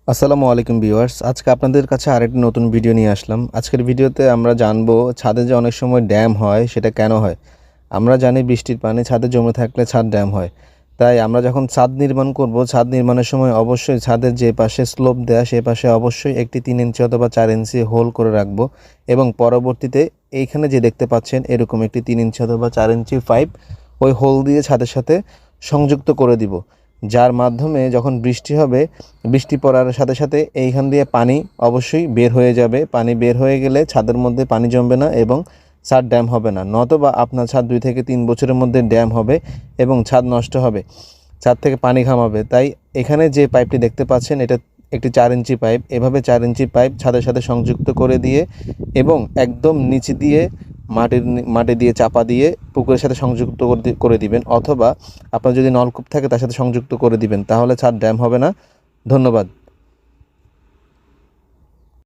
আসসালামু আলাইকুম ভিউয়ার্স, আজকে আপনাদের কাছে আরেকটি নতুন ভিডিও নিয়ে আসলাম। আজকের ভিডিওতে আমরা জানবো ছাদে যে অনেক সময় ড্যাম হয় সেটা কেন হয়। আমরা জানি বৃষ্টির পানি ছাদে জমে থাকলে ছাদ ড্যাম হয়। তাই আমরা যখন ছাদ নির্মাণ করব, ছাদ নির্মাণের সময় অবশ্যই ছাদের যে পাশে স্লোপ দেয়া সেই পাশে অবশ্যই একটি 3 ইঞ্চি অথবা 4 ইঞ্চি হোল করে রাখবো এবং পরবর্তীতে এইখানে যে দেখতে পাচ্ছেন এরকম একটি 3 ইঞ্চি অথবা 4 ইঞ্চি পাইপ ওই হোল দিয়ে ছাদের সাথে সংযুক্ত করে দিব, যার মাধ্যমে যখন বৃষ্টি হবে, বৃষ্টি পড়ার সাথে সাথে এইখান দিয়ে পানি অবশ্যই বের হয়ে যাবে। পানি বের হয়ে গেলে ছাদের মধ্যে পানি জমবে না এবং ছাদ ড্যাম হবে না। নতবা আপনার ছাদ 2 থেকে 3 বছরের মধ্যে ড্যাম হবে এবং ছাদ নষ্ট হবে, ছাদ থেকে পানি ঘামাবে। তাই এখানে যে পাইপটি দেখতে পাচ্ছেন এটা একটি 4 ইঞ্চি পাইপ। এভাবে 4 ইঞ্চি পাইপ ছাদের সাথে সংযুক্ত করে দিয়ে এবং একদম নিচে দিয়ে মাটি দিয়ে চাপা দিয়ে পুকুরের সাথে সংযুক্ত করে দিবেন, অথবা আপনার যদি নলকূপ থাকে তার সাথে সংযুক্ত করে দিবেন, তাহলে ছাদ ড্যাম হবে না। ধন্যবাদ।